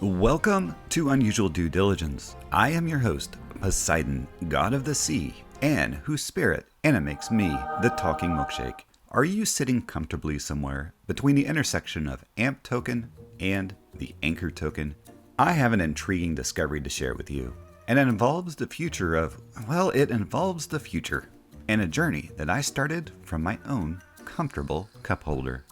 Welcome to Unusual Due Diligence. I am your host, Poseidon, god of the sea, and whose spirit animates me, the talking milkshake. Are you sitting comfortably somewhere between the intersection of AMP Token and the ANKR token? I have an intriguing discovery to share with you, and it involves the future and a journey that I started from my own comfortable cup holder.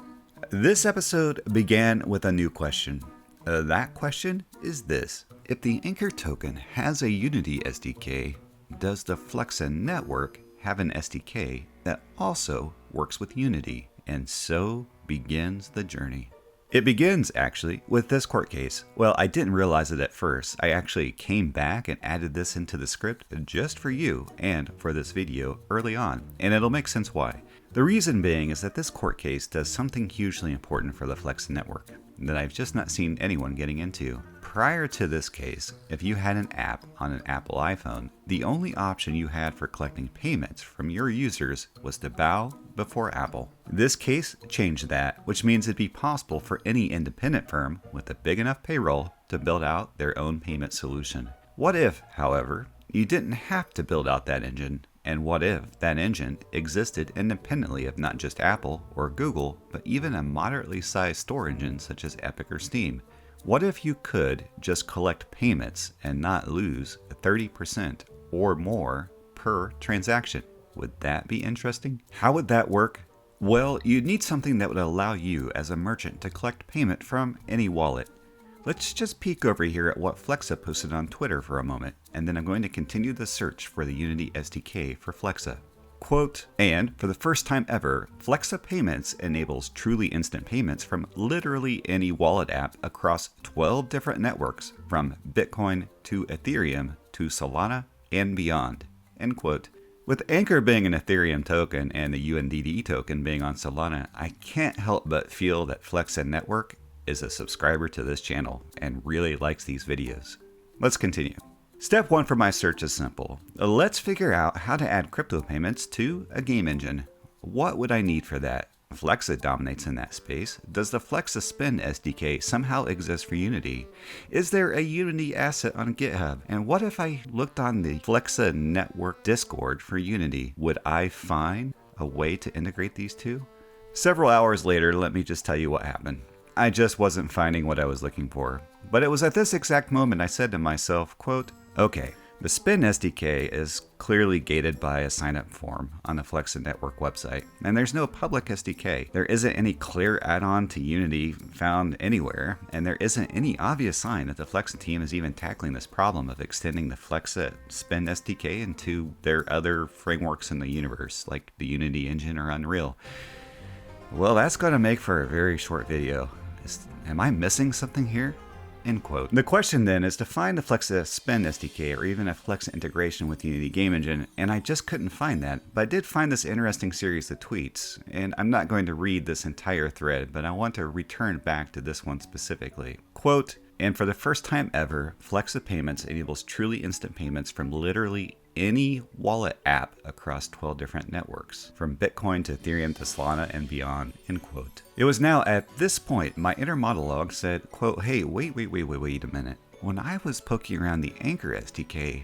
This episode began with a new question. That question is this: if the ANKR token has a Unity SDK, does the Flexa network have an SDK that also works with Unity? And so begins the journey. It begins, actually, with this court case. Well, I didn't realize it at first. I actually came back and added this into the script just for you and for this video early on, and it'll make sense why. The reason being is that this court case does something hugely important for the Flexa network that I've just not seen anyone getting into. Prior to this case, if you had an app on an Apple iPhone, the only option you had for collecting payments from your users was to bow before Apple. This case changed that, which means it'd be possible for any independent firm with a big enough payroll to build out their own payment solution. What if, however, you didn't have to build out that engine? And what if that engine existed independently of not just Apple or Google, but even a moderately sized store engine such as Epic or Steam? What if you could just collect payments and not lose 30% or more per transaction? Would that be interesting? How would that work? Well, you'd need something that would allow you as a merchant to collect payment from any wallet. Let's just peek over here at what Flexa posted on Twitter for a moment, and then I'm going to continue the search for the Unity SDK for Flexa. Quote, and for the first time ever, Flexa Payments enables truly instant payments from literally any wallet app across 12 different networks, from Bitcoin to Ethereum to Solana and beyond. End quote. With ANKR being an Ethereum token and the UnDD'er token being on Solana, I can't help but feel that Flexa Network is a subscriber to this channel and really likes these videos. Let's continue. Step 1 for my search is simple. Let's figure out how to add crypto payments to a game engine. What would I need for that? Flexa dominates in that space. Does the Flexa Spin SDK somehow exist for Unity? Is there a Unity asset on GitHub? And what if I looked on the Flexa Network Discord for Unity? Would I find a way to integrate these two? Several hours later, let me just tell you what happened. I just wasn't finding what I was looking for. But it was at this exact moment I said to myself, quote, okay, the Spin SDK is clearly gated by a sign-up form on the Flexa Network website, and there's no public SDK. There isn't any clear add-on to Unity found anywhere, and there isn't any obvious sign that the Flexa team is even tackling this problem of extending the Flexa Spin SDK into their other frameworks in the universe, like the Unity engine or Unreal. Well, that's going to make for a very short video. Am I missing something here? End quote. The question then is to find the Flexa Spin SDK or even a Flexa integration with Unity Game Engine, and I just couldn't find that. But I did find this interesting series of tweets, and I'm not going to read this entire thread, but I want to return back to this one specifically. Quote, and for the first time ever, Flexa Payments enables truly instant payments from literally any wallet app across 12 different networks, from Bitcoin to Ethereum to Solana and beyond, end quote. It was now at this point my inner monologue said, quote, hey, wait a minute. When I was poking around the ANKR SDK,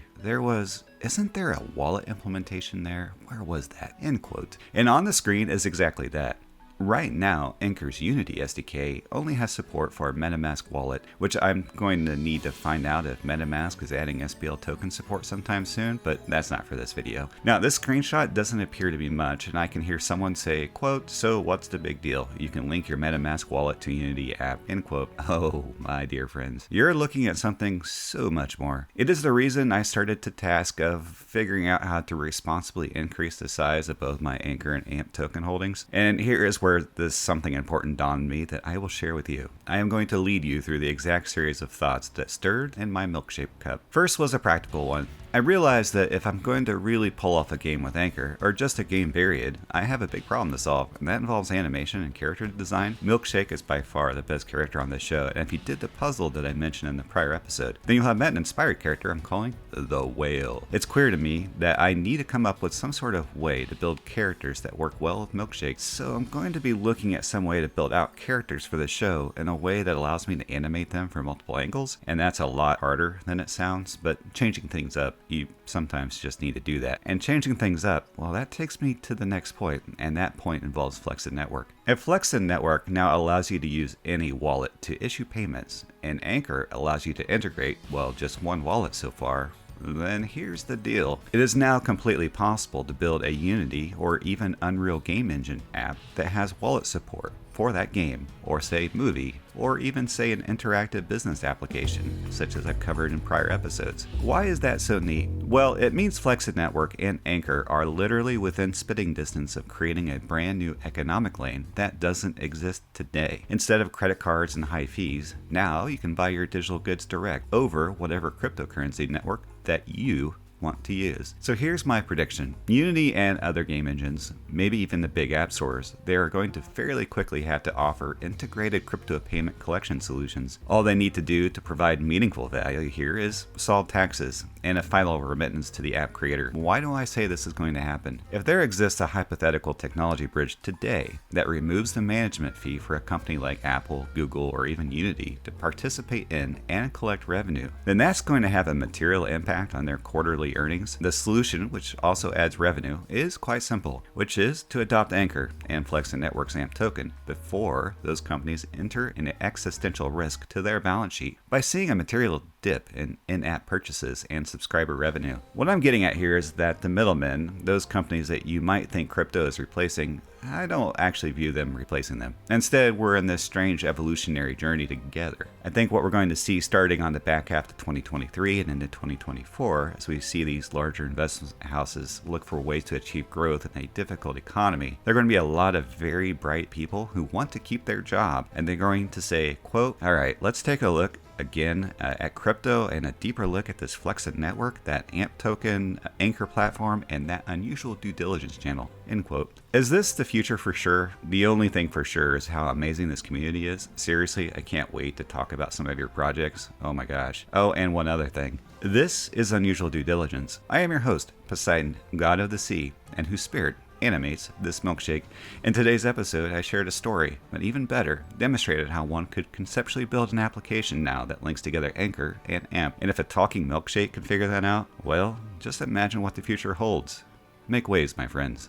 isn't there a wallet implementation there? Where was that? End quote. And on the screen is exactly that. Right now, ANKR's Unity SDK only has support for a MetaMask wallet, which I'm going to need to find out if MetaMask is adding SPL token support sometime soon, but that's not for this video. Now, this screenshot doesn't appear to be much, and I can hear someone say, quote, so what's the big deal? You can link your MetaMask wallet to Unity app, end quote. Oh, my dear friends, you're looking at something so much more. It is the reason I started the task of figuring out how to responsibly increase the size of both my ANKR and AMP token holdings, and here is where this something important dawned on me that I will share with you. I am going to lead you through the exact series of thoughts that stirred in my milkshake cup. First was a practical one. I realized that if I'm going to really pull off a game with Anchor, or just a game period, I have a big problem to solve, and that involves animation and character design. Milkshake is by far the best character on this show, and if you did the puzzle that I mentioned in the prior episode, then you'll have met an inspired character I'm calling the Whale. It's clear to me that I need to come up with some sort of way to build characters that work well with Milkshake, so I'm going to be looking at some way to build out characters for the show in a way that allows me to animate them from multiple angles, and that's a lot harder than it sounds, but changing things up, you sometimes just need to do that. And changing things up, well, that takes me to the next point, and that point involves Flexed Network. A Flexed Network now allows you to use any wallet to issue payments, and Anchor allows you to integrate, well, just one wallet so far. Then here's the deal. It is now completely possible to build a Unity or even Unreal Game Engine app that has wallet support for that game, or say movie, or even say an interactive business application, such as I've covered in prior episodes. Why is that so neat? Well, it means Flexed Network and Anchor are literally within spitting distance of creating a brand new economic lane that doesn't exist today. Instead of credit cards and high fees, now you can buy your digital goods direct over whatever cryptocurrency network that you want to use. So here's my prediction. Unity and other game engines, maybe even the big app stores, they are going to fairly quickly have to offer integrated crypto payment collection solutions. All they need to do to provide meaningful value here is solve taxes and a final remittance to the app creator. Why do I say this is going to happen? If there exists a hypothetical technology bridge today that removes the management fee for a company like Apple, Google, or even Unity to participate in and collect revenue, then that's going to have a material impact on their quarterly earnings. The solution, which also adds revenue, is quite simple, which is to adopt Anchor and Flexed Network's AMP Token before those companies enter an existential risk to their balance sheet by seeing a material dip in in-app purchases and subscriber revenue. What I'm getting at here is that the middlemen, those companies that you might think crypto is replacing, I don't actually view them replacing them. Instead, we're in this strange evolutionary journey together. I think what we're going to see starting on the back half of 2023 and into 2024, as we see these larger investment houses look for ways to achieve growth in a difficult economy, there are going to be a lot of very bright people who want to keep their job, and they're going to say, quote, all right, let's take a look again at crypto and a deeper look at this Flexed Network, that AMP Token, Anchor platform, and that Unusual Due Diligence channel, end quote. Is this the future for sure? The only thing for sure is how amazing this community is. Seriously, I can't wait to talk about some of your projects. Oh my gosh. Oh, and one other thing. This is Unusual Due Diligence. I am your host, Poseidon, god of the sea, and whose spirit animates this milkshake. In today's episode, I shared a story, but even better, demonstrated how one could conceptually build an application now that links together Anchor and AMP. And if a talking milkshake could figure that out, well, just imagine what the future holds. Make waves, my friends.